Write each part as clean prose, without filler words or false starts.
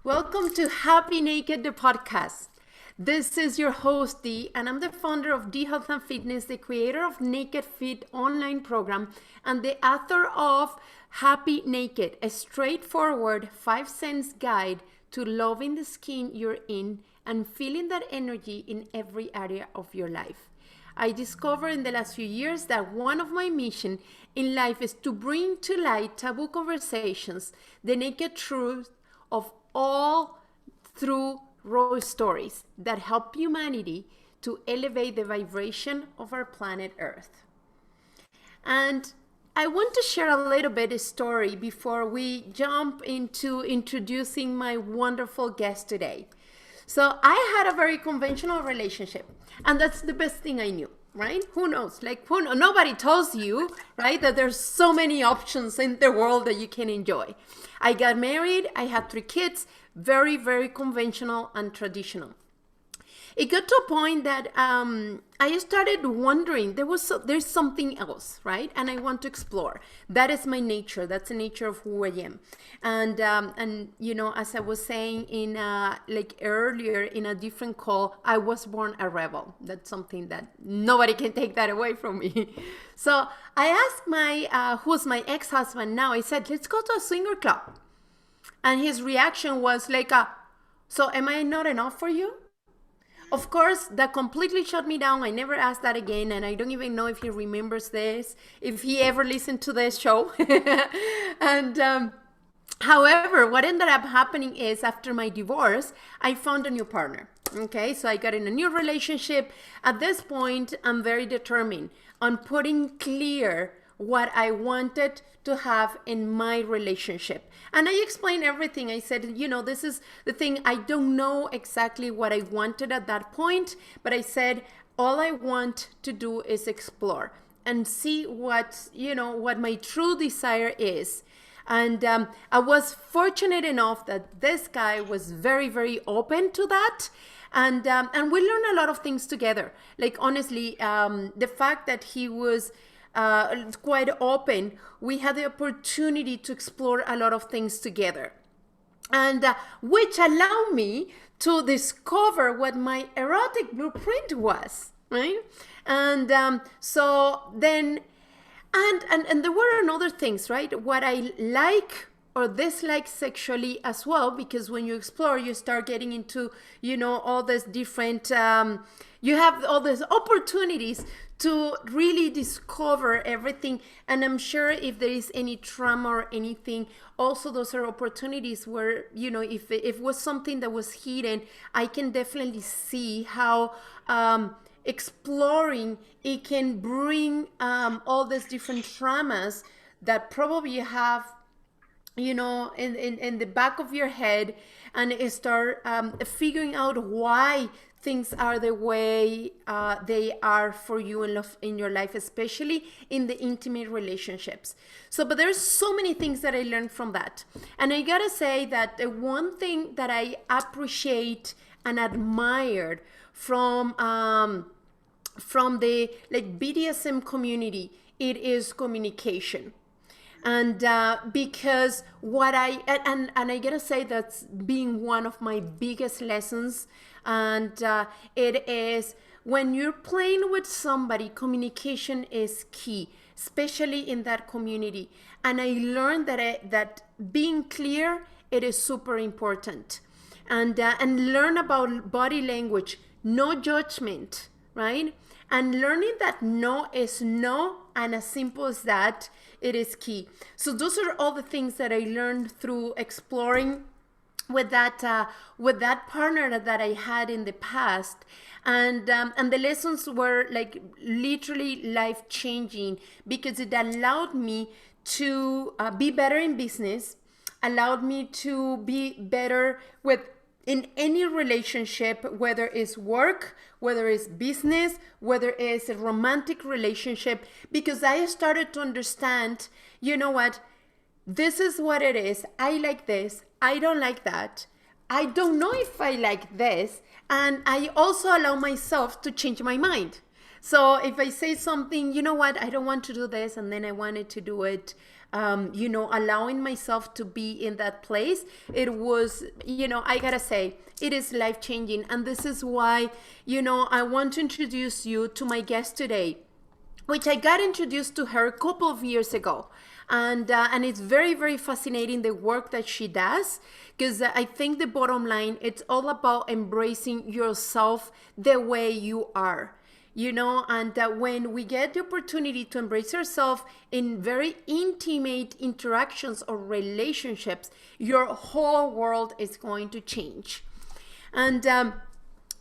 Welcome to Happy Naked, the podcast. This is your host, Dee, and I'm the founder of Dee Health and Fitness, the creator of Naked Fit online program, and the author of Happy Naked, a straightforward 5 cents guide to loving the skin you're in and feeling that energy in every area of your life. I discovered in the last few years that one of my missions in life is to bring to light taboo conversations, the naked truth of all through raw stories that help humanity to elevate the vibration of our planet Earth. And I want to share a little bit of story before we jump into introducing my wonderful guest today. So I had a very conventional relationship, and that's the best thing I knew, right? Who knows? Nobody tells you, right, that there's so many options in the world that you can enjoy. I got married, I had 3 kids, very, very conventional and traditional. It got to a point that I started wondering, there's something else, right? And I want to explore. That is my nature. That's the nature of who I am. And you know, as I was saying in earlier in a different call, I was born a rebel. That's something that nobody can take that away from me. So I asked who's my ex-husband now, I said, let's go to a swinger club. And his reaction was like, so am I not enough for you? Of course, that completely shut me down. I never asked that again, and I don't even know if he remembers this, if he ever listened to this show. And however, what ended up happening is after my divorce, I found a new partner. Okay, so I got in a new relationship. At this point, I'm very determined on putting clear what I wanted to have in my relationship. And I explained everything. I said, you know, this is the thing. I don't know exactly what I wanted at that point, but I said, all I want to do is explore and see what my true desire is. And I was fortunate enough that this guy was very, very open to that. And we learned a lot of things together. Like, honestly, the fact that he was quite open, we had the opportunity to explore a lot of things together, and which allowed me to discover what my erotic blueprint was, right? And so then, and there were another things, right? What I like or dislike sexually as well, because when you explore, you start getting into, all this different, you have all these opportunities to really discover everything. And I'm sure if there is any trauma or anything, also those are opportunities where, if it was something that was hidden, I can definitely see how exploring it can bring all these different traumas that probably you have, in the back of your head, and start figuring out why things are the way they are for you in your life, especially in the intimate relationships. So, but there's so many things that I learned from that. And I gotta say that the one thing that I appreciate and admired from the BDSM community, it is communication. And because what I gotta say, that's being one of my biggest lessons. And it is when you're playing with somebody, communication is key, especially in that community. And I learned that being clear, it is super important. And learn about body language, no judgment, right? And learning that no is no, and as simple as that, it is key. So those are all the things that I learned through exploring with that partner that I had in the past. And the lessons were like literally life-changing, because it allowed me to be better in business, allowed me to be better in any relationship, whether it's work, whether it's business, whether it's a romantic relationship, because I started to understand, you know what, this is what it is. I like this. I don't like that. I don't know if I like this. And I also allow myself to change my mind. So if I say something, you know what, I don't want to do this, and then I wanted to do it allowing myself to be in that place, it was, I gotta say, it is life-changing. And this is why, I want to introduce you to my guest today, which I got introduced to her a couple of years ago. And it's very, very fascinating, the work that she does, because I think the bottom line, it's all about embracing yourself the way you are. And when we get the opportunity to embrace yourself in very intimate interactions or relationships, your whole world is going to change. And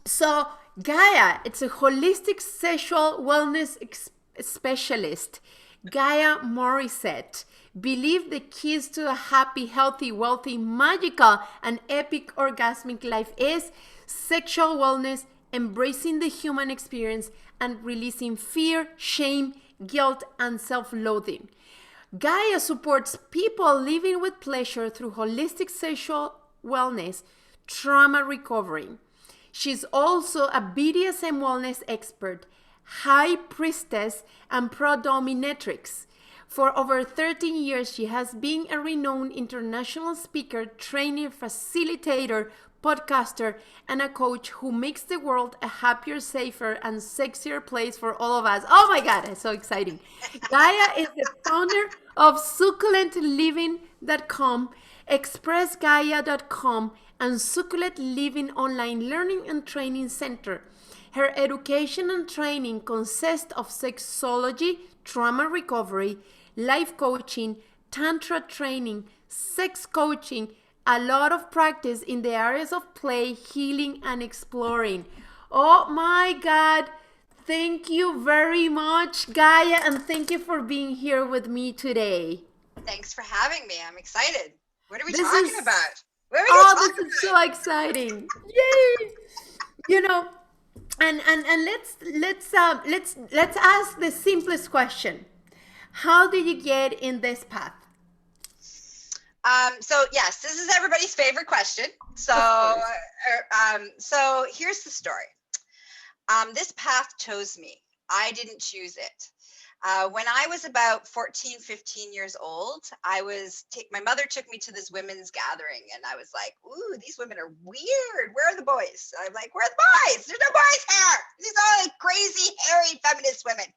so Gaia, it's a holistic sexual wellness specialist. Gaia Morrissette believe the keys to a happy, healthy, wealthy, magical, and epic orgasmic life is sexual wellness, embracing the human experience, and releasing fear, shame, guilt, and self-loathing. Gaia supports people living with pleasure through holistic sexual wellness, trauma recovery. She's also a BDSM wellness expert, high priestess and pro-dominatrix. For over 13 years, she has been a renowned international speaker, trainer, facilitator, podcaster, and a coach who makes the world a happier, safer, and sexier place for all of us. Oh my God, it's so exciting. Gaia is the founder of SucculentLiving.com, ExpressGaia.com, and Succulent Living Online Learning and Training Center. Her education and training consist of sexology, trauma recovery, life coaching, tantra training, sex coaching, a lot of practice in the areas of play, healing, and exploring. Oh my God. Thank you very much, Gaia, and thank you for being here with me today. Thanks for having me. I'm excited. What are we talking about? What are we this about? is so exciting. Yay! And let's ask the simplest question. How did you get in this path? So yes, this is everybody's favorite question. So here's the story. This path chose me. I didn't choose it. When I was about 14, 15 years old, my mother took me to this women's gathering, and I was like, ooh, these women are weird. Where are the boys? I'm like, where are the boys? There's no boys here. These are like crazy, hairy, feminist women.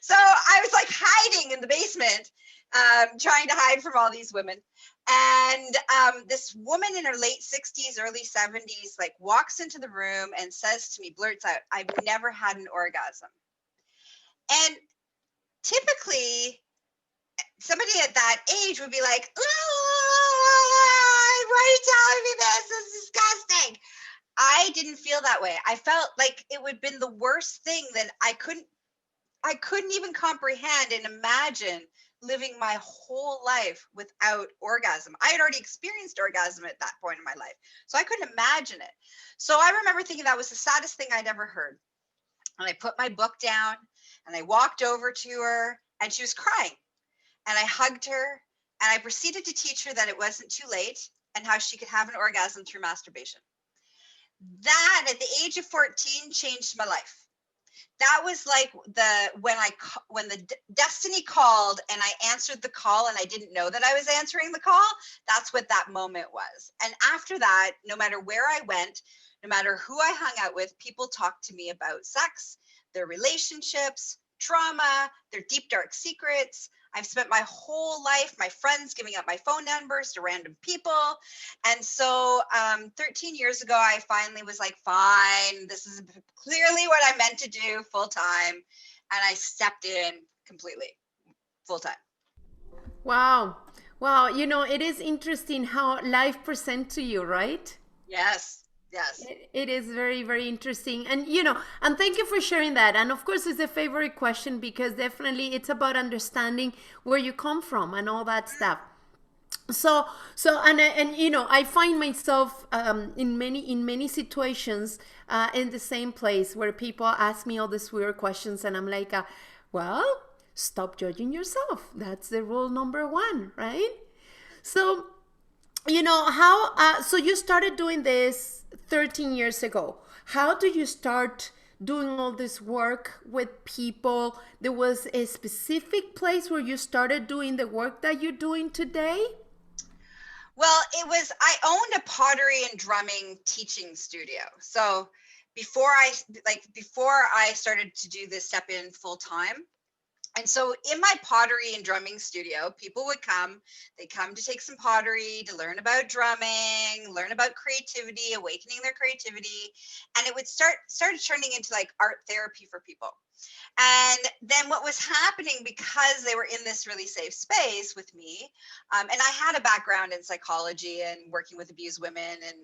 So I was like hiding in the basement, trying to hide from all these women. And this woman in her late 60s, early 70s, like walks into the room and says to me, blurts out, I've never had an orgasm. And typically somebody at that age would be like, oh, why are you telling me this? This is disgusting. I didn't feel that way. I felt like it would have been the worst thing that I couldn't even comprehend and imagine living my whole life without orgasm. I had already experienced orgasm at that point in my life, so I couldn't imagine it. So I remember thinking that was the saddest thing I'd ever heard. And I put my book down and I walked over to her, and she was crying. And I hugged her, and I proceeded to teach her that it wasn't too late and how she could have an orgasm through masturbation. That, at the age of 14, changed my life. That was like when the destiny called and I answered the call, and I didn't know that I was answering the call. That's what that moment was. And after that, no matter where I went, no matter who I hung out with, people talked to me about sex, their relationships, trauma, their deep, dark secrets. I've spent my whole life, my friends, giving up my phone numbers to random people. And so 13 years ago, I finally was like, fine, this is clearly what I meant to do full time. And I stepped in completely full time. Wow. Wow. It is interesting how life presents to you, right? Yes. Yes. It is very, very interesting. And, and thank you for sharing that. And of course, it's a favorite question because definitely it's about understanding where you come from and all that stuff. So, I find myself in many situations in the same place where people ask me all these weird questions, and I'm like, well, stop judging yourself. That's the rule number one, right? So, so you started doing this 13 years ago. How do you start doing all this work with people, there was a specific place where you started doing the work that you're doing today? Well, I owned a pottery and drumming teaching studio. So before I started to do this step in full time, and so in my pottery and drumming studio, people would come, they come to take some pottery, to learn about drumming, learn about creativity, awakening their creativity. And it would started turning into like art therapy for people. And then what was happening, because they were in this really safe space with me, and I had a background in psychology and working with abused women, and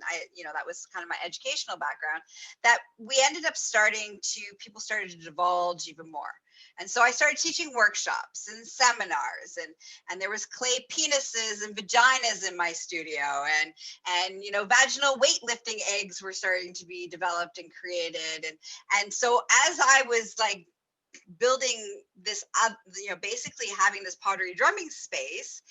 that was kind of my educational background, that people started to divulge even more. And so I started teaching workshops and seminars, and there was clay penises and vaginas in my studio, and vaginal weightlifting eggs were starting to be developed and created, and so as I was like building this up, basically having this pottery drumming space,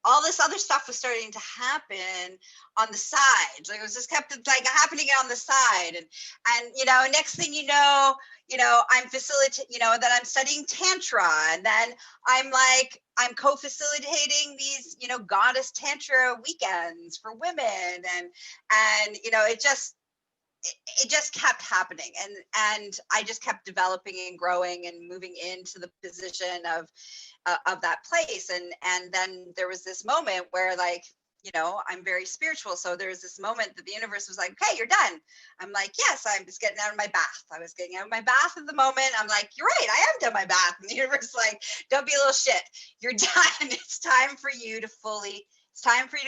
all this other stuff was starting to happen on the side. Like it was just kept like happening on the side. And next thing I'm that I'm studying tantra. And then I'm co-facilitating these, goddess tantra weekends for women. And it just kept happening, and I just kept developing and growing and moving into the position of that place. And then there was this moment where I'm very spiritual, so there was this moment that the universe was like, okay, you're done. I'm like, yes, I'm just getting out of my bath. I was getting out of my bath at the moment. I'm like, you're right, I am done my bath. And the universe is like, don't be a little shit, you're done. It's time for you to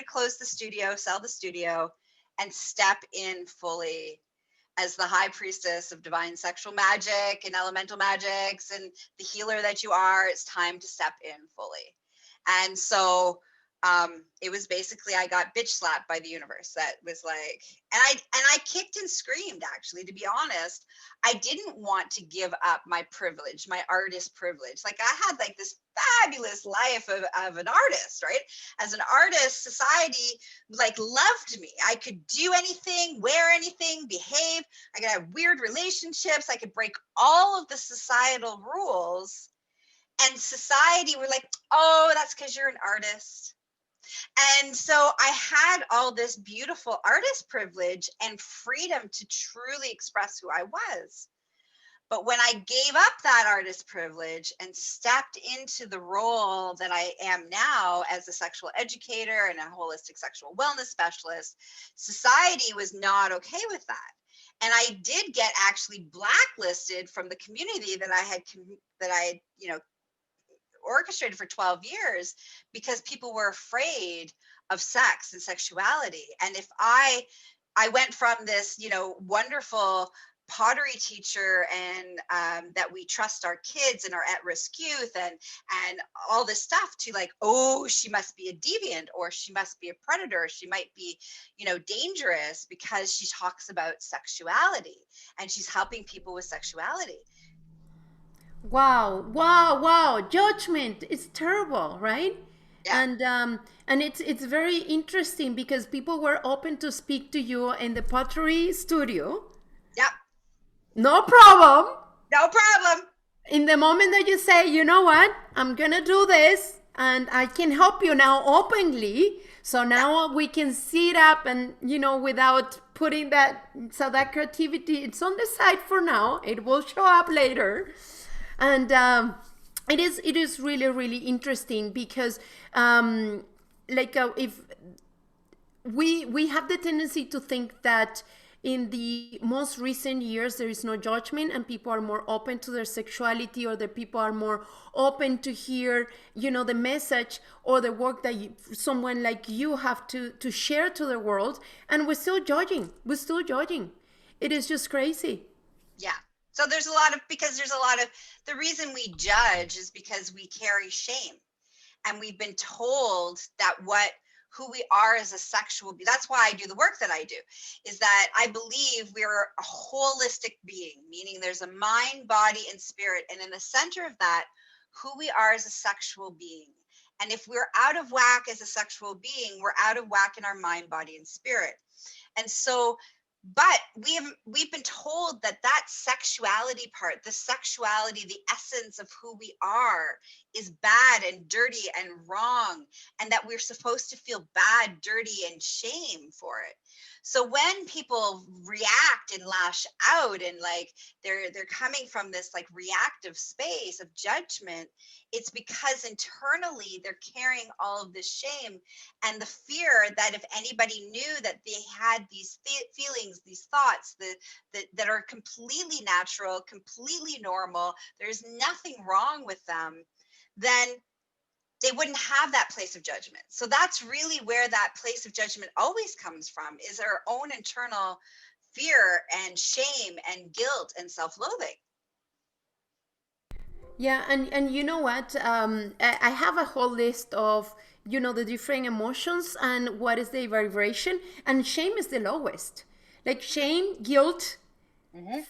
close the studio, sell the studio, and step in fully as the high priestess of divine sexual magic and elemental magics and the healer that you are. It's time to step in fully. And so it was basically, I got bitch slapped by the universe. That was like, and I kicked and screamed, actually, to be honest. I didn't want to give up my privilege, my artist privilege. Like I had like this fabulous life of an artist, right? As an artist, society like loved me. I could do anything, wear anything, behave. I could have weird relationships. I could break all of the societal rules. And society were like, oh, that's because you're an artist. And so I had all this beautiful artist privilege and freedom to truly express who I was. But when I gave up that artist privilege and stepped into the role that I am now as a sexual educator and a holistic sexual wellness specialist, society was not okay with that. And I did get actually blacklisted from the community that I orchestrated for 12 years, because people were afraid of sex and sexuality. And if I went from this, wonderful pottery teacher and that we trust our kids and our at-risk youth and all this stuff, to like, oh, she must be a deviant, or she must be a predator, she might be dangerous because she talks about sexuality and she's helping people with sexuality. Wow, wow, wow. Judgment is terrible, right? Yeah. And it's very interesting because people were open to speak to you in the pottery studio. Yep. No problem. No problem. In the moment that you say, you know what, I'm gonna do this and I can help you now openly. So now we can sit up and, without putting that, so that creativity, it's on the side for now. It will show up later. And it is really, really interesting because if we have the tendency to think that in the most recent years there is no judgment and people are more open to their sexuality, or that people are more open to hear the message or the work that someone like you have to share to the world, and we're still judging. It is just crazy. Yeah. So there's a lot of the reason we judge is because we carry shame, and we've been told that who we are as a sexual being. That's why I do the work that I do, is that I believe we're a holistic being, meaning there's a mind, body, and spirit. And in the center of that, who we are as a sexual being. And if we're out of whack as a sexual being, we're out of whack in our mind, body, and spirit. And so But we've been told that sexuality part, the sexuality, the essence of who we are, is bad and dirty and wrong, and that we're supposed to feel bad, dirty, and shame for it. So when people react and lash out, and like they're coming from this like reactive space of judgment, it's because internally they're carrying all of this shame and the fear that if anybody knew that they had these feelings, these thoughts that are completely natural, completely normal, there's nothing wrong with them, then they wouldn't have that place of judgment. So that's really where that place of judgment always comes from, is our own internal fear and shame and guilt and self-loathing. Yeah, and you know what? I have a whole list of, you know, the different emotions and what is the vibration, and shame is the lowest. Like shame, guilt,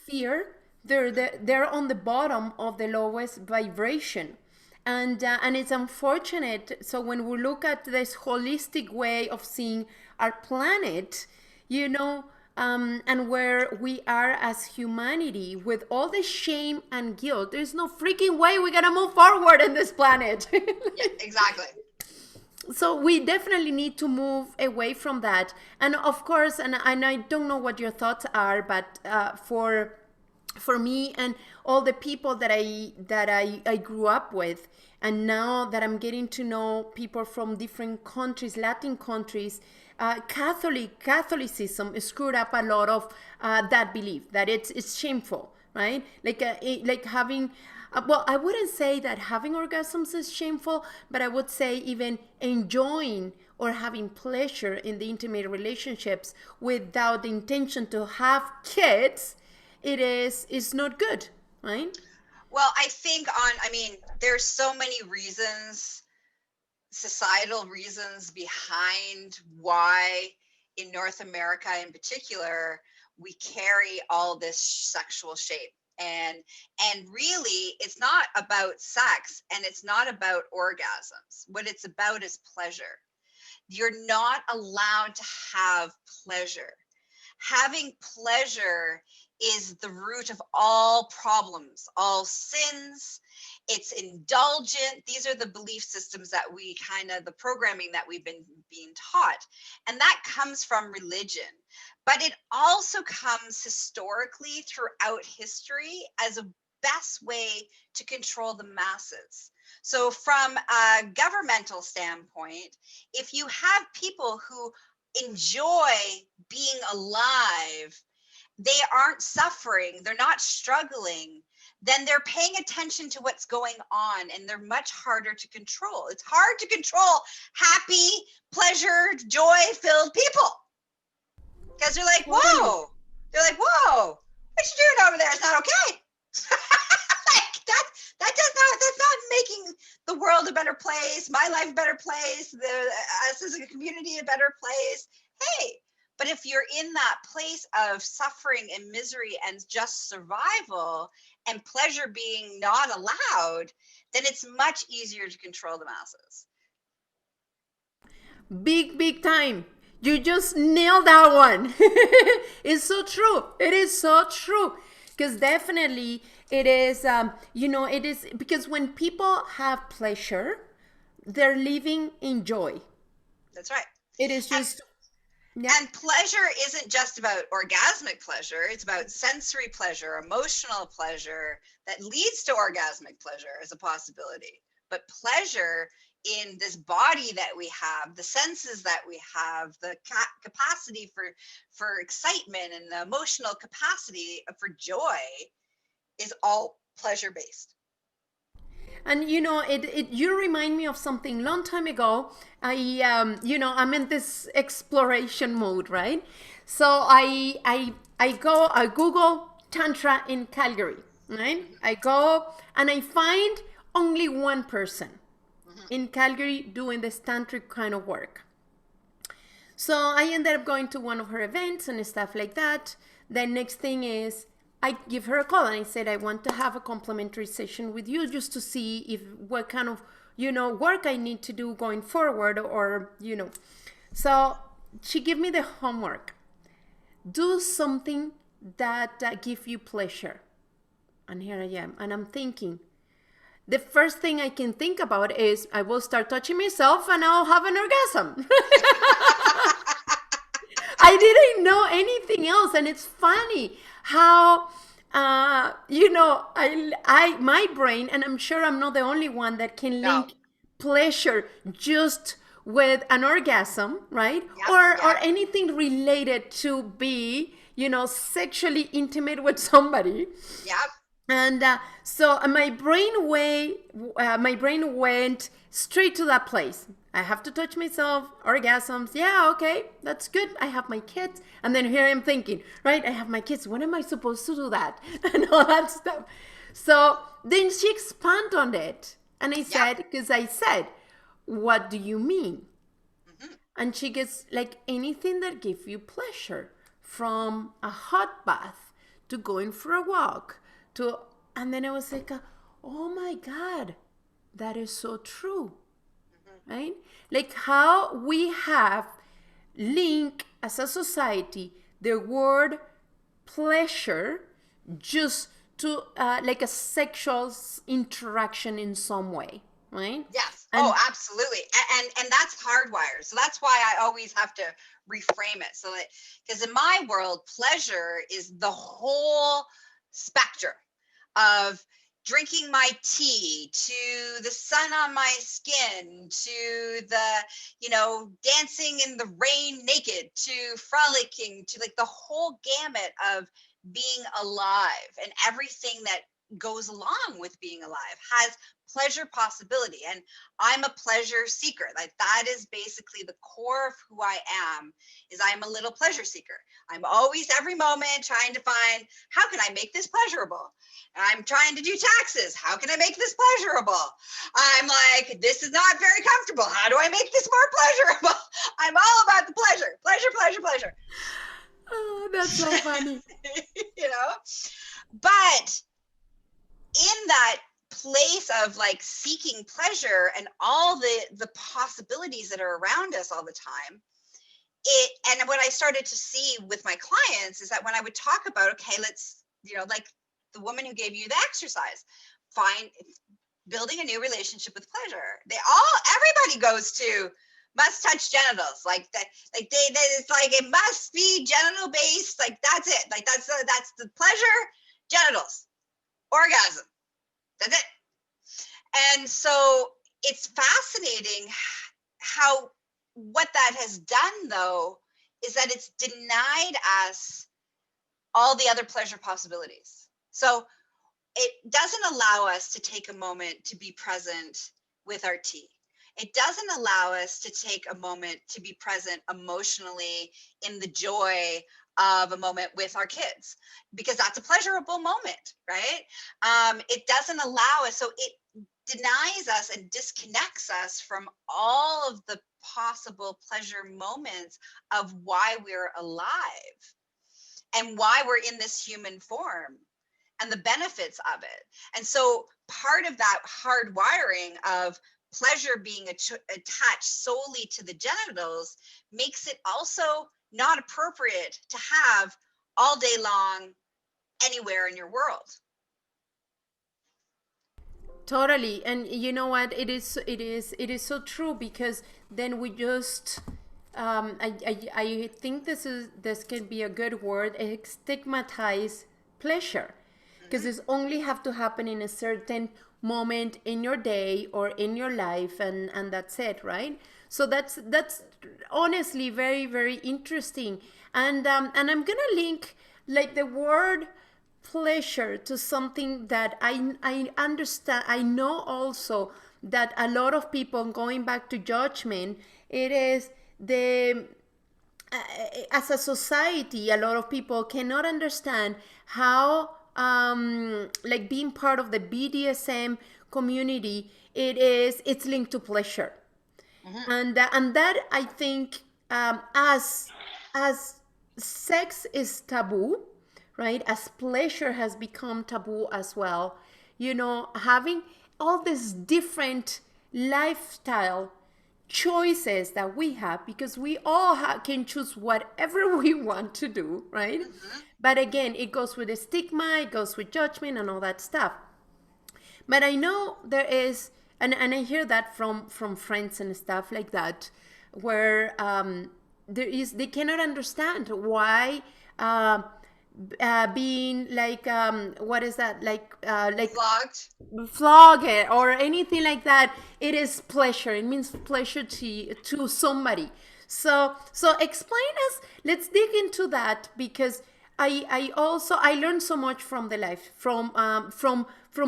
fear, they're on the bottom of the lowest vibration. And it's unfortunate. So when we look at this holistic way of seeing our planet, you know, and where we are as humanity with all the shame and guilt, there's no freaking way we're gonna move forward in this planet. Yeah, exactly. So we definitely need to move away from that. And of course, and I don't know what your thoughts are, but for me and all the people that I grew up with, and now that I'm getting to know people from different countries, Latin countries, Catholicism screwed up a lot of that belief that it's shameful, right? Like having, well, I wouldn't say that having orgasms is shameful, but I would say even enjoying or having pleasure in the intimate relationships without the intention to have kids, it's not good, right? Well, I mean, there's so many reasons, societal reasons behind why in North America in particular, we carry all this sexual shame. And really it's not about sex and it's not about orgasms. What it's about is pleasure. You're not allowed to have pleasure. Having pleasure is the root of all problems, all sins. It's indulgent. These are the belief systems that the programming that we've been being taught. And that comes from religion. But it also comes historically throughout history as a best way to control the masses. So from a governmental standpoint, if you have people who enjoy being alive, they aren't suffering, they're not struggling, then they're paying attention to what's going on and they're much harder to control. It's hard to control happy, pleasure, joy-filled people because they're like, whoa, what you doing over there? It's not okay. Like that's not making the world a better place, my life a better place, us as a community a better place. Hey, but if you're in that place of suffering and misery and just survival and pleasure being not allowed, then it's much easier to control the masses. Big time. You just nailed that one. It's so true. It is so true. Because definitely it is, it is because when people have pleasure, they're living in joy. That's right. It is just. And pleasure isn't just about orgasmic pleasure. It's about sensory pleasure, emotional pleasure that leads to orgasmic pleasure as a possibility. But pleasure in this body that we have, the senses that we have, the capacity for excitement and the emotional capacity for joy is all pleasure based. And you remind me of something long time ago. I'm in this exploration mode, right? So I Google tantra in Calgary, right? I go and I find only one person in Calgary doing this tantric kind of work. So I ended up going to one of her events and stuff like that. The next thing is I give her a call and I said, I want to have a complimentary session with you just to see if what kind of, work I need to do going forward or. So she gave me the homework. do something that give you pleasure. And here I am, and I'm thinking, the first thing I can think about is I will start touching myself and I'll have an orgasm. I didn't know anything else. And it's funny how, my brain, and I'm sure I'm not the only one that can No. link pleasure just with an orgasm, right? Yep, Or yep. anything related to be, sexually intimate with somebody. Yep. And so my brain went straight to that place. I have to touch myself, orgasms. Yeah, okay, that's good. I have my kids. And then here I'm thinking, right, I have my kids. When am I supposed to do that? And all that stuff. So then she expanded on it. And I said, because I said, what do you mean? Mm-hmm. And she gets like anything that gives you pleasure, from a hot bath to going for a walk and then I was like, oh my God, that is so true. Mm-hmm. Right? Like how we have linked as a society the word pleasure just to like a sexual interaction in some way, right? Yes. Absolutely. And that's hardwired. So that's why I always have to reframe it. So that, because in my world, pleasure is the whole spectrum of drinking my tea, to the sun on my skin, to the, dancing in the rain naked, to frolicking, to like the whole gamut of being alive, and everything that goes along with being alive has pleasure possibility. And I'm a pleasure seeker. Like that is basically the core of who I am, is I'm a little pleasure seeker. I'm always every moment trying to find, how can I make this pleasurable? I'm trying to do taxes. How can I make this pleasurable? I'm like, this is not very comfortable. How do I make this more pleasurable? I'm all about the pleasure, pleasure, pleasure, pleasure. Oh, that's so funny. But in that place of like seeking pleasure and all the possibilities that are around us all the time, and what I started to see with my clients is that when I would talk about, okay, let's, like the woman who gave you the exercise, building a new relationship with pleasure. Everybody goes to must touch genitals, like that, like it's like it must be genital based, like that's it, like that's the pleasure, genitals, orgasm, that's it. And so it's fascinating how what that has done, though, is that it's denied us all the other pleasure possibilities. So it doesn't allow us to take a moment to be present with our tea. It doesn't allow us to take a moment to be present emotionally in the joy of a moment with our kids, because that's a pleasurable moment, right? It doesn't allow us, so it denies us and disconnects us from all of the possible pleasure moments of why we're alive and why we're in this human form and the benefits of it. And so part of that hardwiring of pleasure being attached solely to the genitals makes it also not appropriate to have all day long anywhere in your world. Totally. And you know what, it is so true, because then we just I think this can be a good word, stigmatize pleasure, because it's only have to happen in a certain moment in your day or in your life, and that's it, right? So that's honestly very, very interesting. And I'm gonna link like the word pleasure to something that I understand. I know also that a lot of people, going back to judgment, it is as a society, a lot of people cannot understand how like being part of the BDSM community, it's linked to pleasure. Mm-hmm. And that, I think, as sex is taboo, right, as pleasure has become taboo as well, having all this different lifestyle choices that we have, because we all can choose whatever we want to do, right? Mm-hmm. But again, it goes with the stigma, it goes with judgment and all that stuff. But I know there is, and I hear that from friends and stuff like that, where they cannot understand why being like what is that, like Vlogged. flog it or anything like that, it is pleasure, it means pleasure to somebody. So explain us, let's dig into that, because I learned so much from the life, from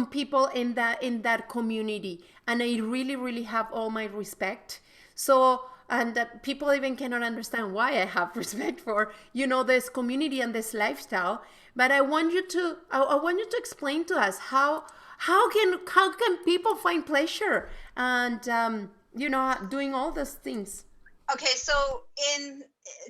people in that community, and I really have all my respect. So, and that people even cannot understand why I have respect for, this community and this lifestyle. But I want you to explain to us how can people find pleasure and doing all those things. Okay, so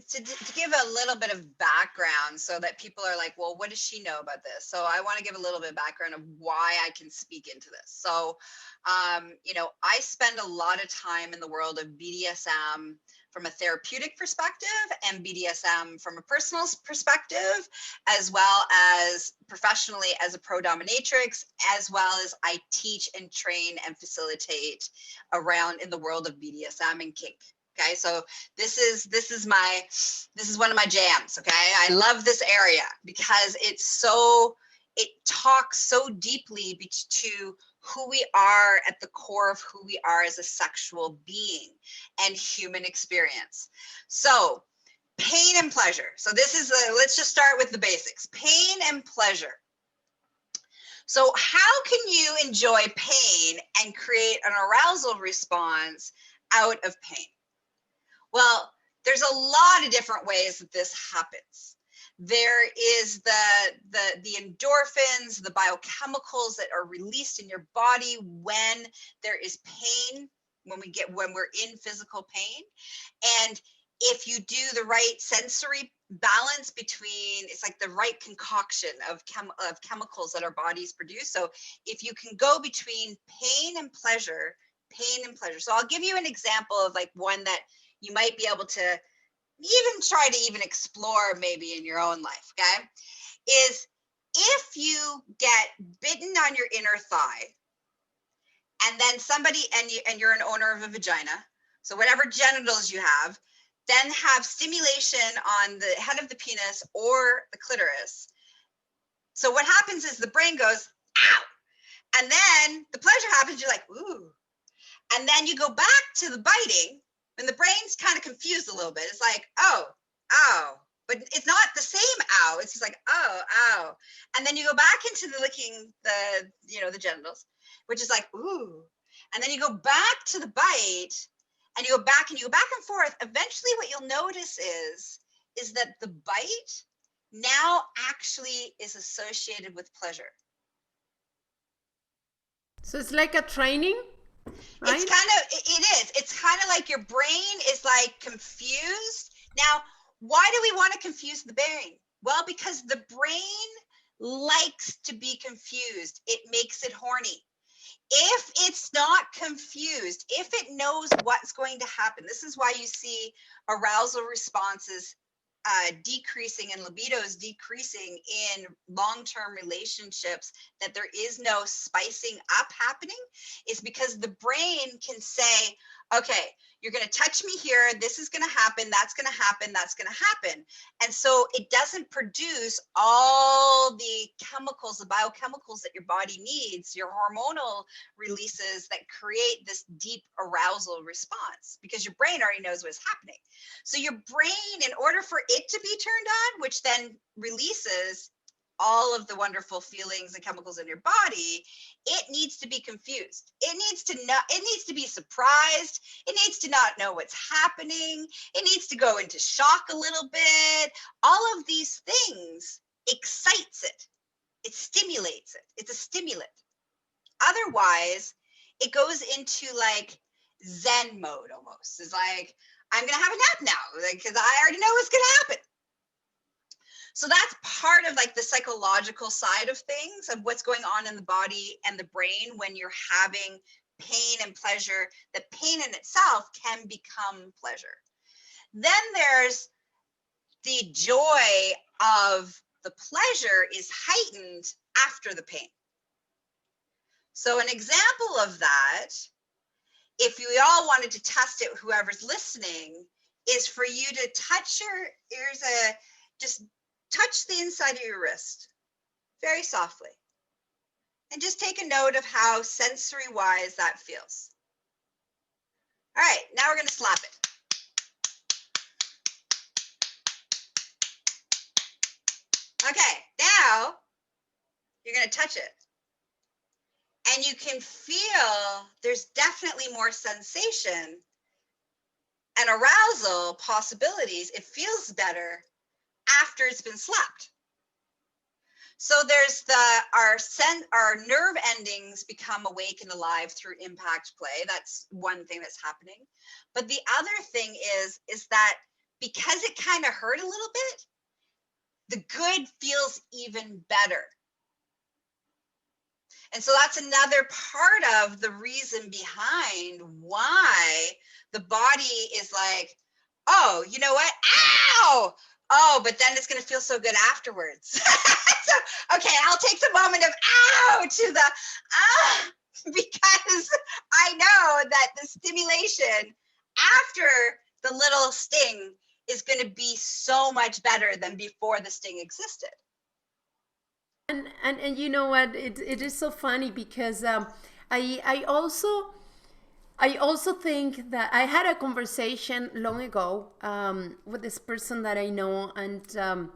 to give a little bit of background so that people are like, well, what does she know about this? So I want to give a little bit of background of why I can speak into this. So, I spend a lot of time in the world of BDSM from a therapeutic perspective and BDSM from a personal perspective, as well as professionally as a pro-dominatrix, as well as I teach and train and facilitate around in the world of BDSM and kink. Okay, so this is one of my jams. Okay, I love this area because it talks so deeply to who we are at the core of who we are as a sexual being and human experience. So pain and pleasure. So let's just start with the basics. Pain and pleasure. So how can you enjoy pain and create an arousal response out of pain? Well, there's a lot of different ways that this happens. There is the endorphins, the biochemicals that are released in your body when there is pain, when we're in physical pain. And if you do the right sensory balance between, it's like the right concoction of chemicals that our bodies produce. So if you can go between pain and pleasure. So I'll give you an example of like one that you might be able to even try to even explore maybe in your own life, okay? Is if you get bitten on your inner thigh and then somebody, and you're an owner of a vagina, so whatever genitals you have, then have stimulation on the head of the penis or the clitoris. So what happens is the brain goes, ow, and then the pleasure happens, you're like, ooh. And then you go back to the biting, and the brain's kind of confused a little bit. It's like, oh, ow. But it's not the same ow. It's just like, oh, ow. And then you go back into the licking the genitals, which is like, ooh. And then you go back to the bite, and you go back and forth. Eventually what you'll notice is that the bite now actually is associated with pleasure. So it's like a training, right? It is. It's kind of like your brain is like confused. Now, why do we want to confuse the brain? Well, because the brain likes to be confused. It makes it horny. If it's not confused, if it knows what's going to happen, this is why you see arousal responses decreasing and libidos decreasing in long-term relationships, that there is no spicing up happening, is because the brain can say, okay, you're going to touch me here, this is going to happen, that's going to happen, that's going to happen. And so it doesn't produce all the chemicals, the biochemicals that your body needs, your hormonal releases that create this deep arousal response, because your brain already knows what's happening. So your brain, in order for it to be turned on, which then releases all of the wonderful feelings and chemicals in your body, it needs to be confused. It needs to be surprised. It needs to not know what's happening. It needs to go into shock a little bit. All of these things excites it. It stimulates it. It's a stimulant. Otherwise, it goes into like Zen mode almost. It's like, I'm going to have a nap now because I already know what's going to happen. So that's part of like the psychological side of things, of what's going on in the body and the brain when you're having pain and pleasure, that pain in itself can become pleasure. Then there's the joy of the pleasure is heightened after the pain. So an example of that, if we all wanted to test it, whoever's listening, is for you to touch just touch the inside of your wrist very softly. And just take a note of how sensory-wise that feels. All right, now we're going to slap it. Okay, now you're going to touch it. And you can feel there's definitely more sensation and arousal possibilities. It feels better after it's been slapped. So there's our nerve endings become awake and alive through impact play. That's one thing that's happening. But the other thing is that because it kind of hurt a little bit, the good feels even better. And so that's another part of the reason behind why the body is like, oh, you know what? Ow! Oh, but then it's going to feel so good afterwards. So, okay, I'll take the moment of ow to the because I know that the stimulation after the little sting is going to be so much better than before the sting existed. And you know what? It is so funny because I also think that I had a conversation long ago with this person that I know, and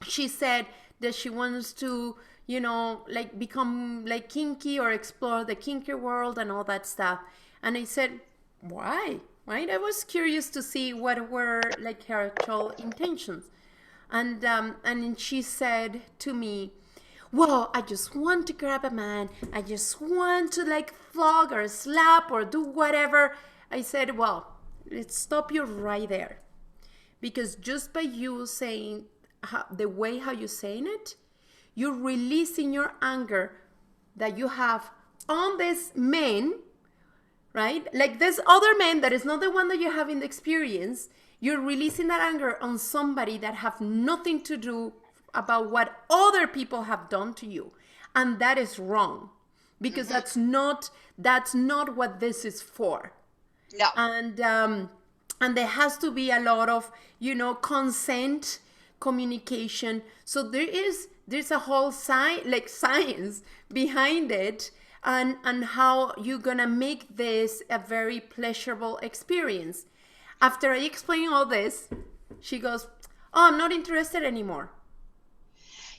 she said that she wants to, you know, like become like kinky or explore the kinky world and all that stuff. And I said, why? Right? I was curious to see what were like her actual intentions. And she said to me, well, I just want to grab a man. I just want to like flog or slap or do whatever. I said, well, let's stop you right there. Because just by you saying the way how you're saying it, you're releasing your anger that you have on this man, right? Like this other man that is not the one that you have in the experience. You're releasing that anger on somebody that have nothing to do about what other people have done to you, and that is wrong, because that's not what this is for. No. And there has to be a lot of, you know, consent, communication. So there's a whole science behind it, and how you're gonna make this a very pleasurable experience. After I explain all this, she goes, oh, I'm not interested anymore.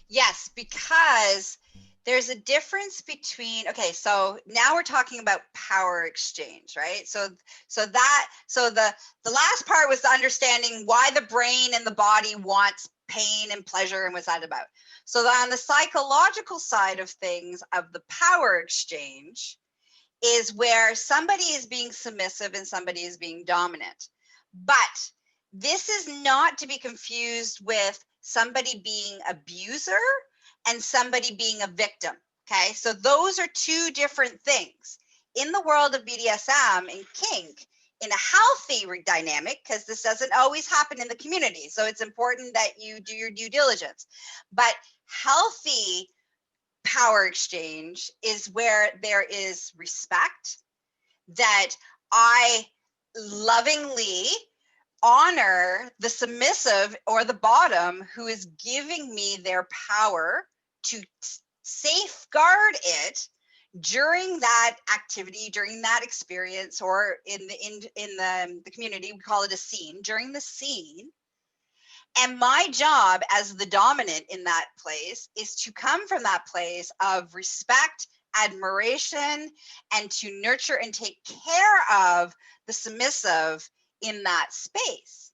Yes, because there's a difference between, okay, so now we're talking about power exchange, right? So the last part was the understanding why the brain and the body wants pain and pleasure, and what's that about? So on the psychological side of things, of the power exchange, is where somebody is being submissive and somebody is being dominant. But this is not to be confused with somebody being abuser and somebody being a victim. Okay, so those are two different things. In the world of BDSM and kink, in a healthy dynamic, because this doesn't always happen in the community, so it's important that you do your due diligence. But healthy power exchange is where there is respect, that I lovingly honor the submissive or the bottom who is giving me their power to safeguard it during that activity, during that experience, or in the community, we call it a scene, during the scene. And my job as the dominant in that place is to come from that place of respect, admiration, and to nurture and take care of the submissive in that space.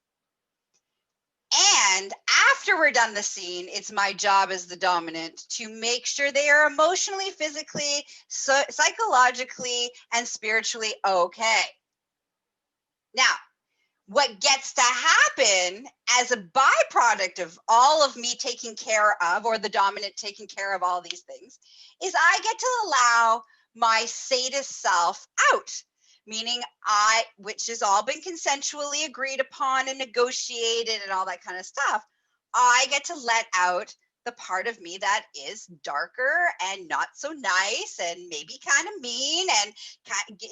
And after we're done the scene, it's my job as the dominant to make sure they are emotionally, physically, psychologically, and spiritually okay. Now, what gets to happen as a byproduct of all of me taking care of, or the dominant taking care of all these things, is I get to allow my sadist self out, meaning which has all been consensually agreed upon and negotiated and all that kind of stuff. I get to let out the part of me that is darker and not so nice and maybe kind of mean and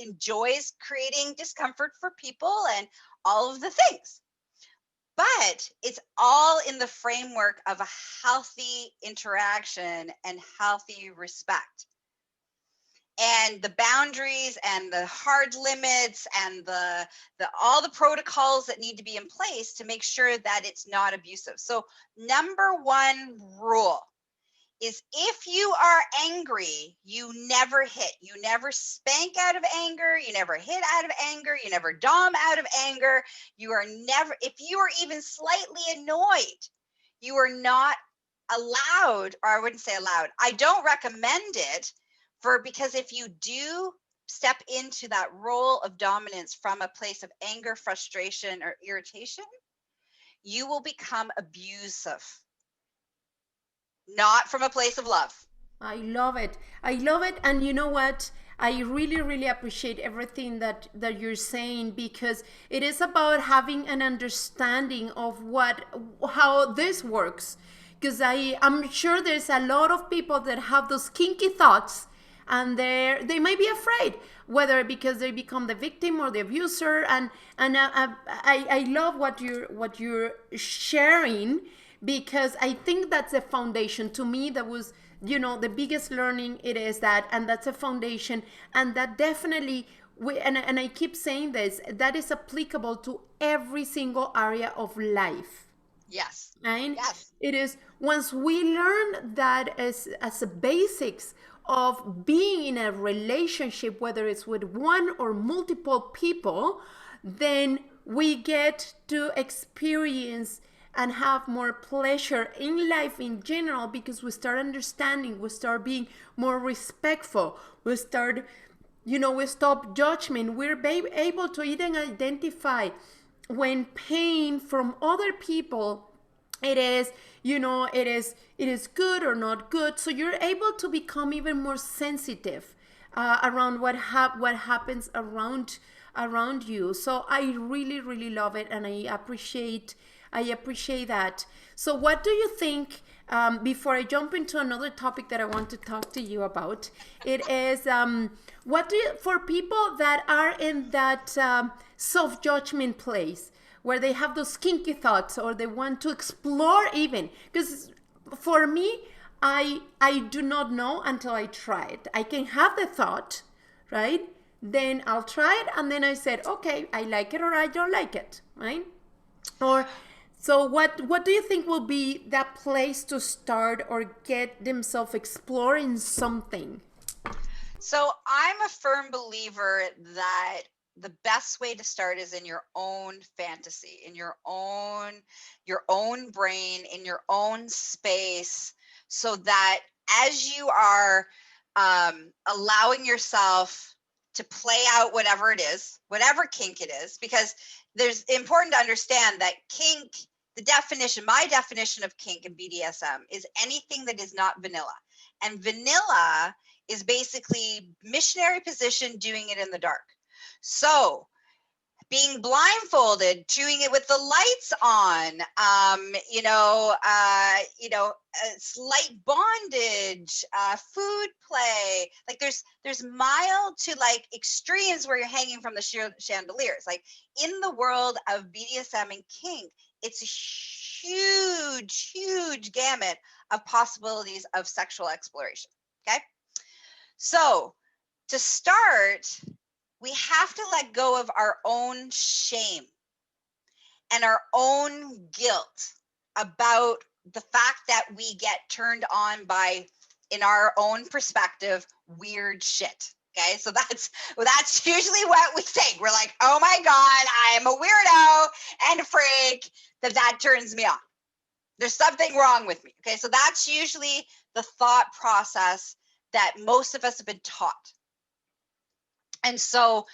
enjoys creating discomfort for people and all of the things. But it's all in the framework of a healthy interaction and healthy respect. And the boundaries and the hard limits and the all the protocols that need to be in place to make sure that it's not abusive. So number one rule is, if you are angry, you never hit. You never spank out of anger. You never hit out of anger. You never dom out of anger. You are never, if you are even slightly annoyed, you are not allowed, or I wouldn't say allowed, I don't recommend it, because if you do step into that role of dominance from a place of anger, frustration, or irritation, you will become abusive, not from a place of love. I love it. I love it. And you know what? I really, really appreciate everything that you're saying, because it is about having an understanding of how this works. Because I'm sure there's a lot of people that have those kinky thoughts, and they might be afraid, whether because they become the victim or the abuser. And I love what you're sharing, because I think that's a foundation. To me, that was, the biggest learning. It is that, and that's a foundation, and that definitely, and I keep saying this, that is applicable to every single area of life. Yes. Right? Yes. It is, once we learn that as a basics of being in a relationship, whether it's with one or multiple people, then we get to experience and have more pleasure in life in general, because we start understanding, we start being more respectful, we start, we stop judgment, we're able to even identify when pain from other people, it is good or not good. So you're able to become even more sensitive around what happens around you. So I really, really love it, and I appreciate that. So what do you think, before I jump into another topic that I want to talk to you about, it is, for people that are in that self-judgment place, where they have those kinky thoughts, or they want to explore even, because for me, I do not know until I try it. I can have the thought, right? Then I'll try it, and then I said, okay, I like it or I don't like it, right? Or, so what do you think will be that place to start, or get themselves exploring something? So I'm a firm believer that the best way to start is in your own fantasy, in your own brain, in your own space, so that as you are allowing yourself to play out whatever it is, whatever kink it is, because there's important to understand that kink, my definition of kink in BDSM is anything that is not vanilla. And vanilla is basically missionary position, doing it in the dark. So being blindfolded, doing it with the lights on, slight bondage, food play. Like there's mild to like extremes where you're hanging from the chandeliers. Like in the world of BDSM and kink, it's a huge, huge gamut of possibilities of sexual exploration. Okay. So to start, we have to let go of our own shame and our own guilt about the fact that we get turned on by, in our own perspective, weird shit. Okay, so that's usually what we think. We're like, oh my God, I am a weirdo and a freak, that turns me on. There's something wrong with me. Okay, so that's usually the thought process that most of us have been taught. And so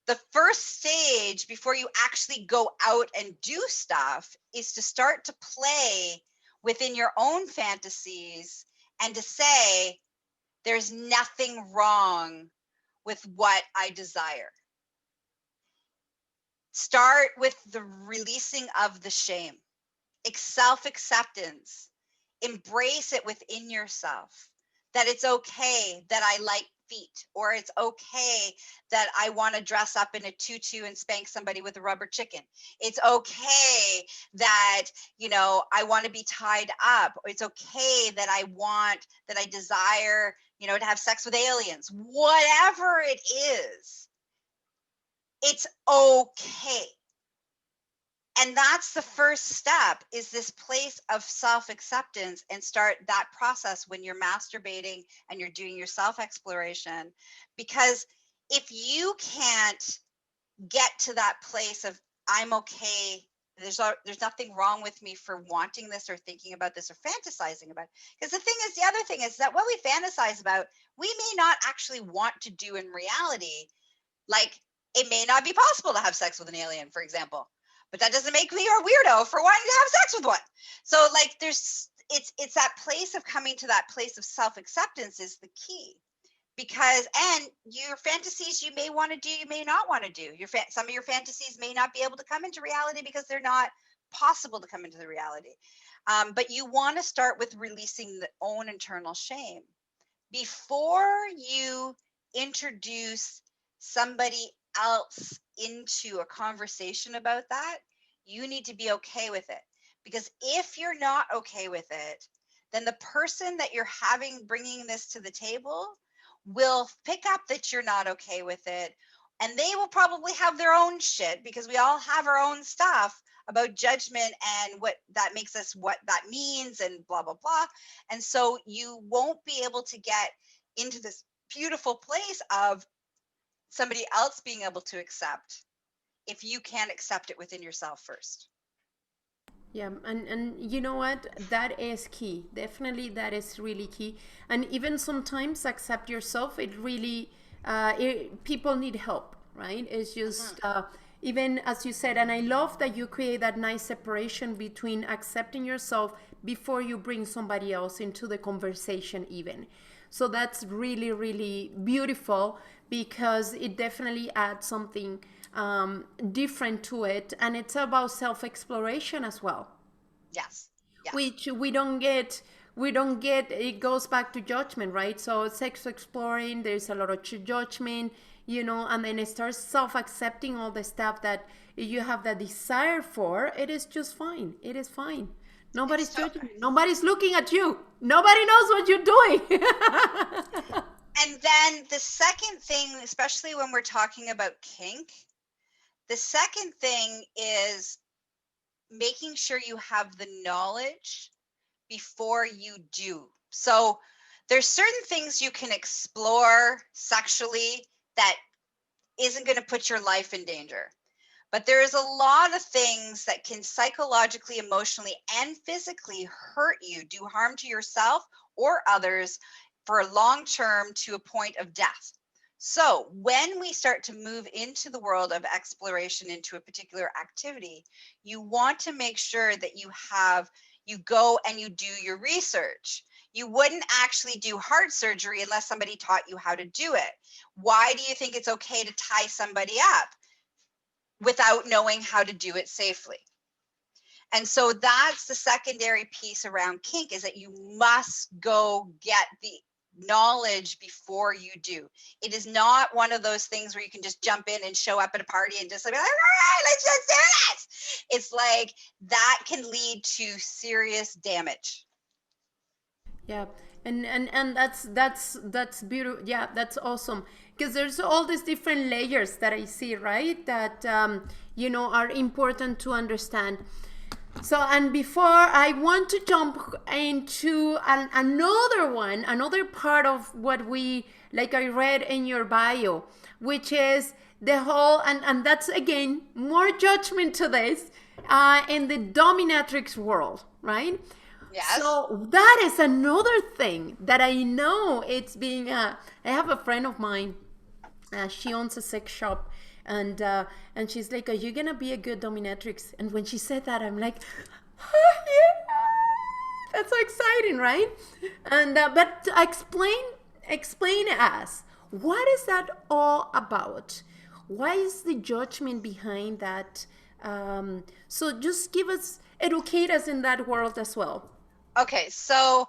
the first stage before you actually go out and do stuff is to start to play within your own fantasies and to say, There's nothing wrong with what I desire. Start with the releasing of the shame, self-acceptance. Embrace it within yourself, that it's okay that I like feet, or it's okay that I want to dress up in a tutu and spank somebody with a rubber chicken. It's okay that, you know, I want to be tied up. It's okay that I desire, you know, to have sex with aliens. Whatever it is, it's okay. And that's the first step, is this place of self-acceptance, and start that process when you're masturbating and you're doing your self-exploration. Because if you can't get to that place of, I'm okay, there's nothing wrong with me for wanting this or thinking about this or fantasizing about it. Because the other thing is that what we fantasize about, we may not actually want to do in reality. Like, it may not be possible to have sex with an alien, for example. But that doesn't make me a weirdo for wanting to have sex with one. So like, it's that place of coming to that place of self-acceptance is the key. Because, and your fantasies you may want to do, you may not want to do. Some of your fantasies may not be able to come into reality because they're not possible to come into the reality. But you want to start with releasing the own internal shame. Before you introduce somebody else into a conversation about that, you need to be okay with it. Because if you're not okay with it, then the person that you're bringing this to the table will pick up that you're not okay with it. And they will probably have their own shit, because we all have our own stuff about judgment and what that makes us, what that means, and blah, blah, blah. And so you won't be able to get into this beautiful place of somebody else being able to accept if you can't accept it within yourself first. Yeah, and you know what? That is key. Definitely, that is really key. And even sometimes accept yourself. It really, people need help, right? It's just, even as you said, and I love that you create that nice separation between accepting yourself before you bring somebody else into the conversation even. So that's really, really beautiful, because it definitely adds something different to it, and it's about self-exploration as well. Yes. Which we don't get. It goes back to judgment, right? So sex exploring, there's a lot of judgment, you know, and then it starts self-accepting all the stuff that you have the desire for. It is just fine. It is fine. Nobody's judging you. Nobody's looking at you. Nobody knows what you're doing. And then the second thing, especially when we're talking about kink, the second thing is making sure you have the knowledge before you do. So there's certain things you can explore sexually that isn't going to put your life in danger. But there's a lot of things that can psychologically, emotionally, and physically hurt you, do harm to yourself or others for a long term, to a point of death. So when we start to move into the world of exploration into a particular activity, you want to make sure that you go and you do your research. You wouldn't actually do heart surgery unless somebody taught you how to do it. Why do you think it's okay to tie somebody up without knowing how to do it safely? And so that's the secondary piece around kink, is that you must go get the knowledge before you do. It is not one of those things where you can just jump in and show up at a party and just like, all right, let's just do this. It's like that can lead to serious damage. Yeah, and that's beautiful. Yeah, that's awesome, because there's all these different layers that I see, right? That you know, are important to understand. So, and before I want to jump into another part of what we, like I read in your bio, which is the whole, and that's again more judgment to this in the dominatrix world, right? Yes. So that is another thing that I know it's being. I have a friend of mine. She owns a sex shop, and she's like, "Are you gonna be a good dominatrix?" And when she said that, I'm like, "Oh, yeah, that's so exciting, right?" And but explain explain us, what is that all about? Why is the judgment behind that? So just educate us in that world as well. Okay, so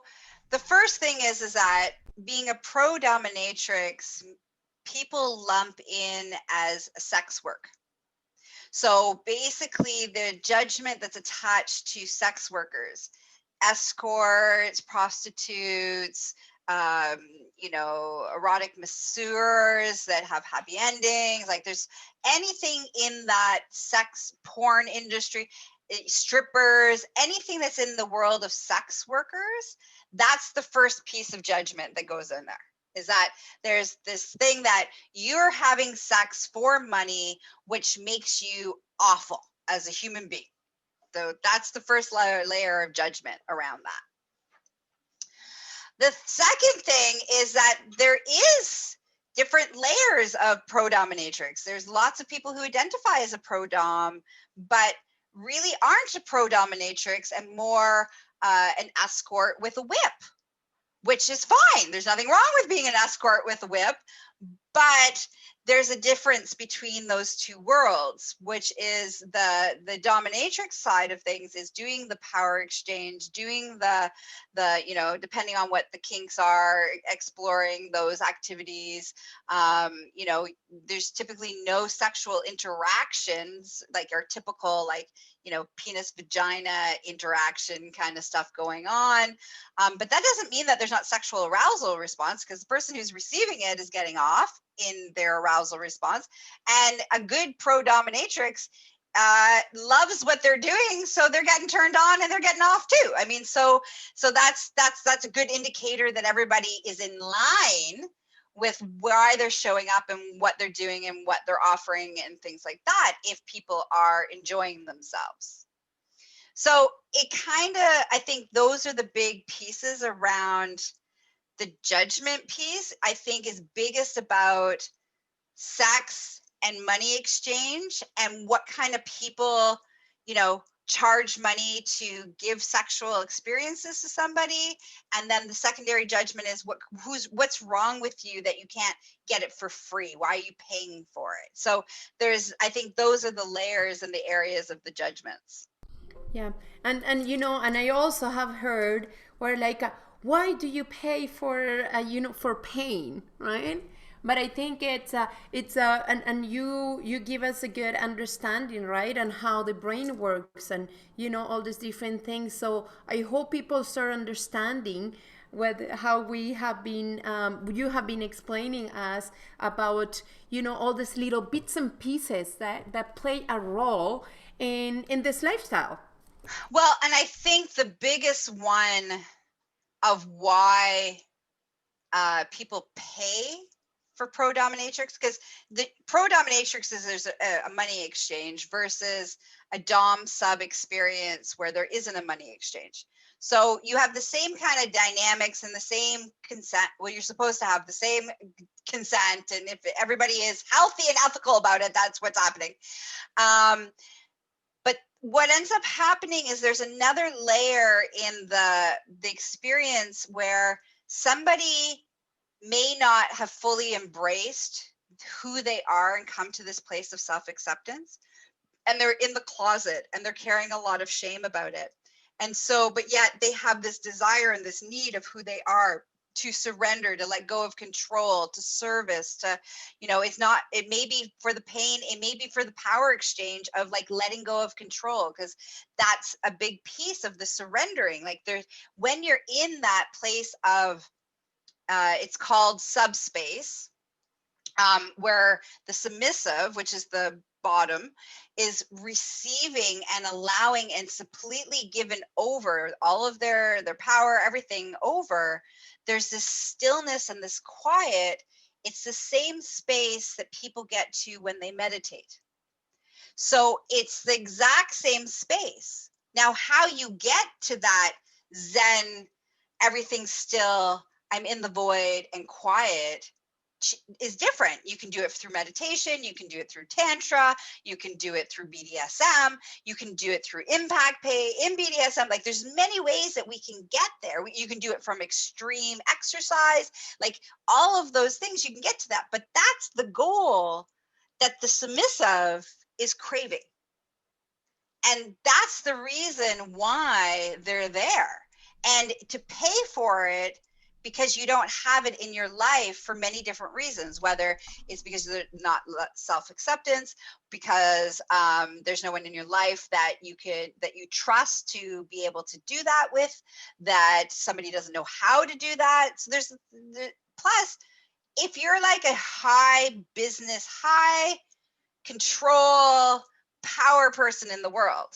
the first thing is that being a pro-dominatrix, people lump in as sex work. So basically, the judgment that's attached to sex workers, escorts, prostitutes, um, erotic masseurs that have happy endings. Like, there's anything in that sex porn industry, strippers, anything that's in the world of sex workers. That's the first piece of judgment that goes in there. Is that there's this thing that you're having sex for money, which makes you awful as a human being. So that's the first layer of judgment around that. The second thing is that there is different layers of pro-dominatrix. There's lots of people who identify as a pro-dom, but really aren't a pro-dominatrix and more an escort with a whip, which is fine. There's nothing wrong with being an escort with a whip, but there's a difference between those two worlds, which is the dominatrix side of things is doing the power exchange, doing the depending on what the kinks are, exploring those activities. There's typically no sexual interactions like our typical penis vagina interaction kind of stuff going on. But that doesn't mean that there's not sexual arousal response, because the person who's receiving it is getting off in their arousal response. And a good pro-dominatrix loves what they're doing, so they're getting turned on and they're getting off too. I mean, so that's a good indicator that everybody is in line with why they're showing up and what they're doing and what they're offering and things like that, if people are enjoying themselves. So it kind of, I think those are the big pieces around the judgment piece. I think is biggest about sex and money exchange and what kind of people, charge money to give sexual experiences to somebody. And then the secondary judgment is what's wrong with you that you can't get it for free? Why are you paying for it? So I think those are the layers and the areas of the judgments. Yeah, and I also have heard where why do you pay for for pain, right? But I think and you give us a good understanding, right, and how the brain works and all these different things. So I hope people start understanding how we have been you have been explaining us about all these little bits and pieces that play a role in this lifestyle. Well, and I think the biggest one of why people pay for pro-dominatrix, because the pro-dominatrix is there's a money exchange versus a dom sub experience where there isn't a money exchange. So you have the same kind of dynamics and the same consent. Well, you're supposed to have the same consent, and if everybody is healthy and ethical about it, that's what's happening. But what ends up happening is there's another layer in the experience where somebody may not have fully embraced who they are and come to this place of self-acceptance, and they're in the closet and they're carrying a lot of shame about it. And so, but yet they have this desire and this need of who they are, to surrender, to let go of control, to service, to, it may be for the pain, it may be for the power exchange of letting go of control, because that's a big piece of the surrendering. When you're in that place of, it's called subspace, where the submissive, which is the bottom, is receiving and allowing and completely given over all of their power, everything over. There's this stillness and this quiet. It's the same space that people get to when they meditate. So it's the exact same space. Now, how you get to that Zen, everything's still, I'm in the void and quiet, is different. You can do it through meditation, you can do it through tantra, you can do it through BDSM, you can do it through impact pay in BDSM. Like there's many ways that we can get there. You can do it from extreme exercise, like all of those things, you can get to that. But that's the goal that the submissive is craving. And that's the reason why they're there. And to pay for it, because you don't have it in your life for many different reasons, whether it's because they're not self-acceptance, because there's no one in your life that you trust to be able to do that with, that somebody doesn't know how to do that. So plus, if you're like a high business, high control power person in the world,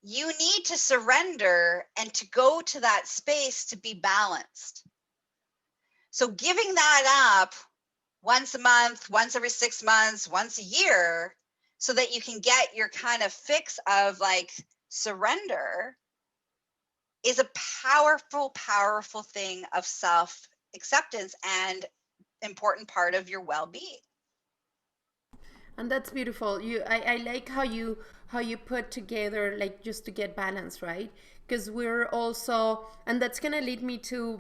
you need to surrender and to go to that space to be balanced. So giving that up once a month, once every 6 months, once a year, so that you can get your kind of fix of like surrender, is a powerful, powerful thing of self-acceptance and important part of your well-being. And that's beautiful. I like how you put together, like, just to get balance, right? Because we're also, and that's gonna lead me to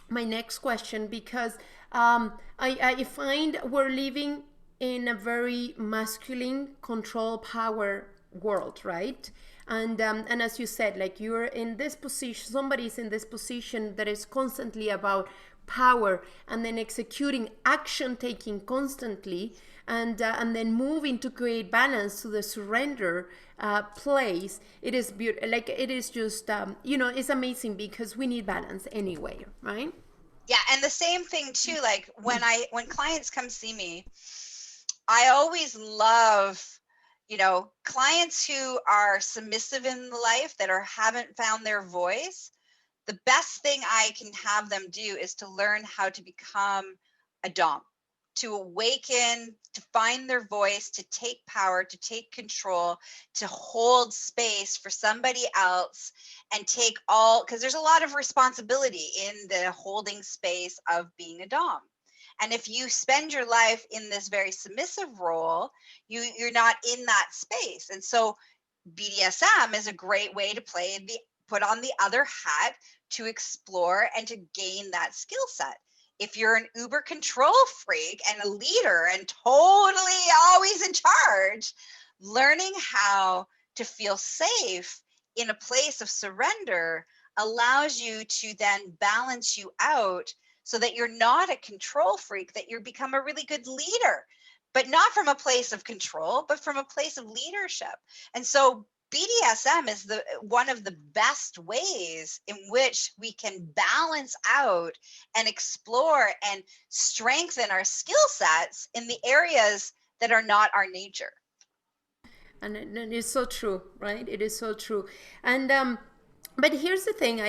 my next question, because I find we're living in a very masculine control power world, right? And as you said, like, you're in this position, somebody's in this position that is constantly about power, and then executing action, taking constantly, and then moving to create balance to the surrender place. It is beautiful. Like, it is just it's amazing, because we need balance anyway, right? Yeah, and the same thing too, like when clients come see me, I always love, clients who are submissive in life, that haven't found their voice. The best thing I can have them do is to learn how to become a dom, to awaken, to find their voice, to take power, to take control, to hold space for somebody else, and take all, because there's a lot of responsibility in the holding space of being a dom. And if you spend your life in this very submissive role, you're not in that space. And so BDSM is a great way to put on the other hat, to explore and to gain that skill set. If you're an uber control freak and a leader and totally always in charge, learning how to feel safe in a place of surrender allows you to then balance you out, so that you're not a control freak, that you become a really good leader, but not from a place of control, but from a place of leadership. And so BDSM is one of the best ways in which we can balance out and explore and strengthen our skill sets in the areas that are not our nature. And it's so true, right? It is so true. And but here's the thing.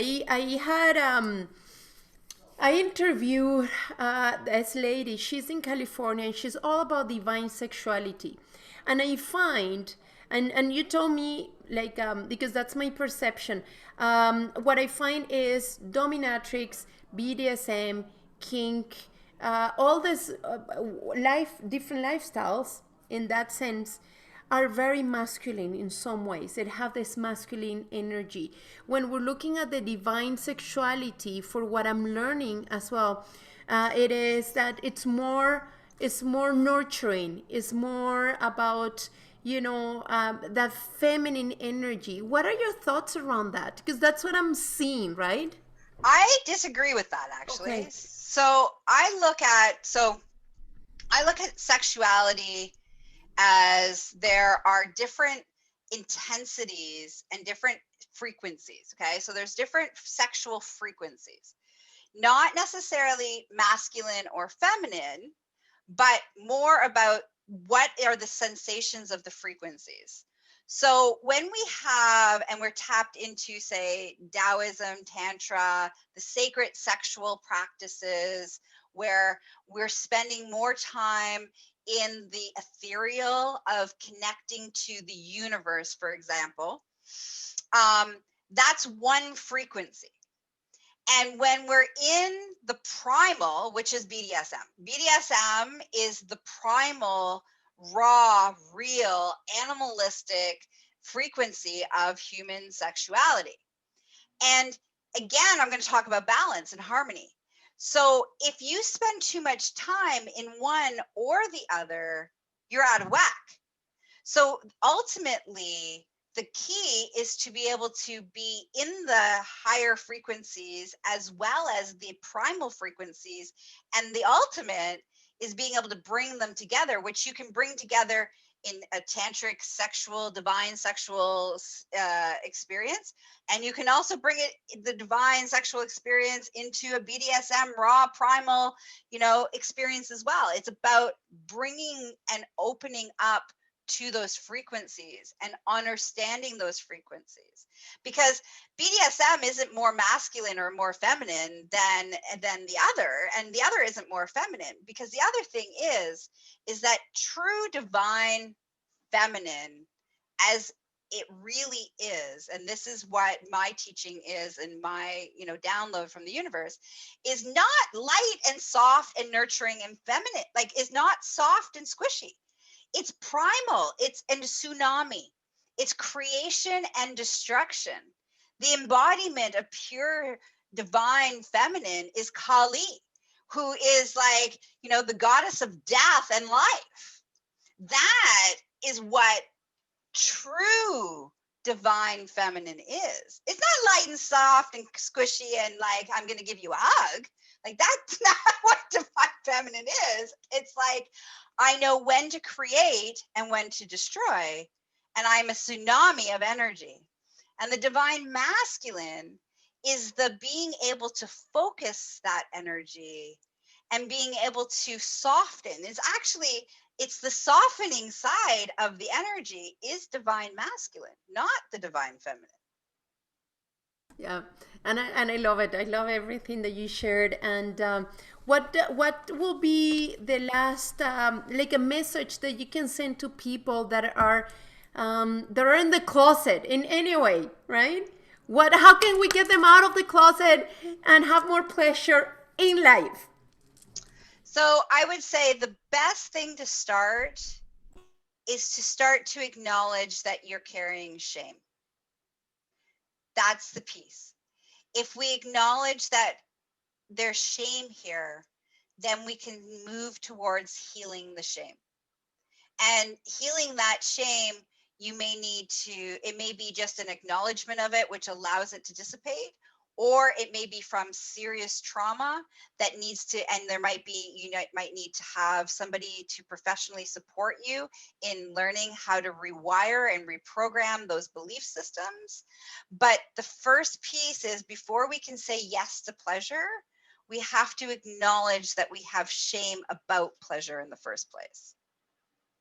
I interviewed this lady. She's in California, and she's all about divine sexuality. And I find, and you told me, like, because that's my perception. What I find is dominatrix, BDSM, kink, all this different lifestyles in that sense are very masculine in some ways. It have this masculine energy. When we're looking at the divine sexuality, for what I'm learning as well, it is that it's more nurturing. It's more about that feminine energy. What are your thoughts around that? Because that's what I'm seeing, right? I disagree with that, actually. Okay. So I look at sexuality as there are different intensities and different frequencies. Okay. So there's different sexual frequencies, not necessarily masculine or feminine, but more about what are the sensations of the frequencies. So when we have, and we're tapped into, say, Taoism, Tantra, the sacred sexual practices, where we're spending more time in the ethereal of connecting to the universe, for example, that's one frequency. And when we're in the primal, which is BDSM is the primal, raw, real, animalistic frequency of human sexuality. And again, I'm going to talk about balance and harmony. So if you spend too much time in one or the other, you're out of whack. So ultimately, the key is to be able to be in the higher frequencies as well as the primal frequencies. And the ultimate is being able to bring them together, which you can bring together in a tantric sexual, divine sexual experience. And you can also bring it, the divine sexual experience, into a BDSM raw primal, experience as well. It's about bringing and opening up to those frequencies and understanding those frequencies, because BDSM isn't more masculine or more feminine than the other, and the other isn't more feminine, because the other thing is that true divine feminine, as it really is, and this is what my teaching is, and my download from the universe, is not light and soft and nurturing and feminine, like is not soft and squishy. It's primal, it's a tsunami, it's creation and destruction. The embodiment of pure divine feminine is Kali, who is like, the goddess of death and life. That is what true divine feminine is. It's not light and soft and squishy and like, I'm going to give you a hug. Like, that's not what divine feminine is. It's like, I know when to create and when to destroy, and I'm a tsunami of energy. And the divine masculine is the being able to focus that energy and being able to soften. It's the softening side of the energy is divine masculine, not the divine feminine. Yeah, and I love it. I love everything that you shared. And what will be the last like a message that you can send to people that are in the closet in any way, right? How can we get them out of the closet and have more pleasure in life? So I would say the best thing to start is to start to acknowledge that you're carrying shame. That's the piece. If we acknowledge that there's shame here, then we can move towards healing the shame. And healing that shame, it may be just an acknowledgement of it, which allows it to dissipate, or it may be from serious trauma that needs to, and there might be, you might need to have somebody to professionally support you in learning how to rewire and reprogram those belief systems. But the first piece is, before we can say yes to pleasure, we have to acknowledge that we have shame about pleasure in the first place.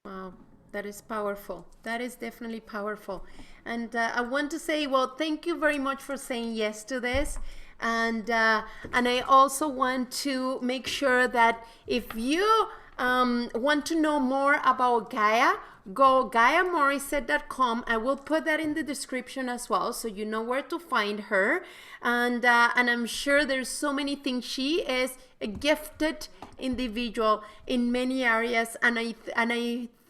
Wow, that is powerful. That is definitely powerful. And I want to say, well, thank you very much for saying yes to this. And I also want to make sure that if you want to know more about Gaia, go GaiaMorrissette.com. I will put that in the description as well, so you know where to find her. And I'm sure there's so many things. She is a gifted individual in many areas, and I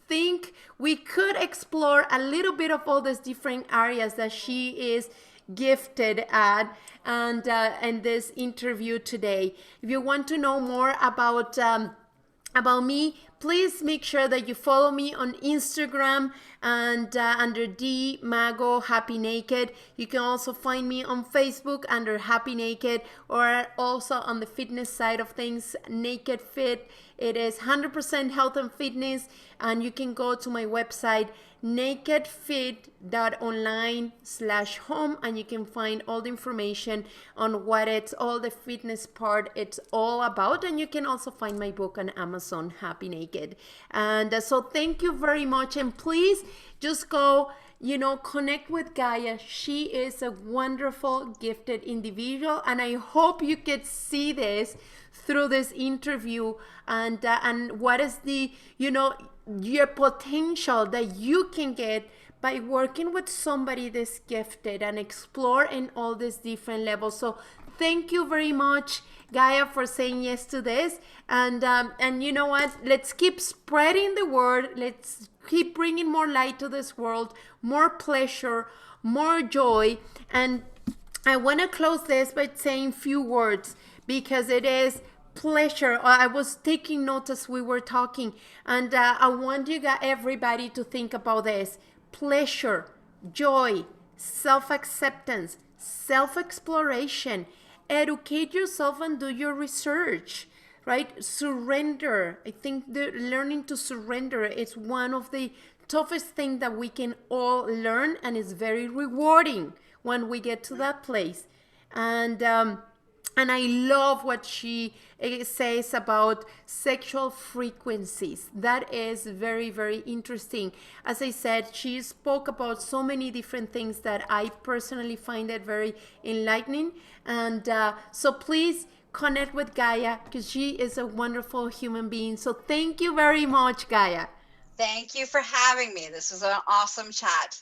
think we could explore a little bit of all these different areas that she is gifted at, and in this interview today. If you want to know more about me, please make sure that you follow me on Instagram and under D Mago Happy Naked. You can also find me on Facebook under Happy Naked, or also on the fitness side of things, Naked Fit. It is 100% health and fitness, and you can go to my website nakedfit.online/home, and you can find all the information on what it's all the fitness part it's all about. And you can also find my book on Amazon, Happy Naked. And so thank you very much, and please just go connect with Gaia. She is a wonderful, gifted individual, and I hope you could see this through this interview, and what is the your potential that you can get by working with somebody that's gifted and explore in all these different levels. So thank you very much, Gaia, for saying yes to this. And you know what? Let's keep spreading the word. Let's keep bringing more light to this world, more pleasure, more joy. And I want to close this by saying few words because it is pleasure. I was taking notes as we were talking, and I want you guys, everybody, to think about this: pleasure, joy, self-acceptance, self-exploration. Educate yourself and do your research, right? Surrender. I think the learning to surrender is one of the toughest things that we can all learn, and it's very rewarding when we get to that place. And I love what she says about sexual frequencies. That is very, very interesting. As I said, she spoke about so many different things that I personally find it very enlightening. And so please connect with Gaia because she is a wonderful human being. So thank you very much, Gaia. Thank you for having me. This was an awesome chat.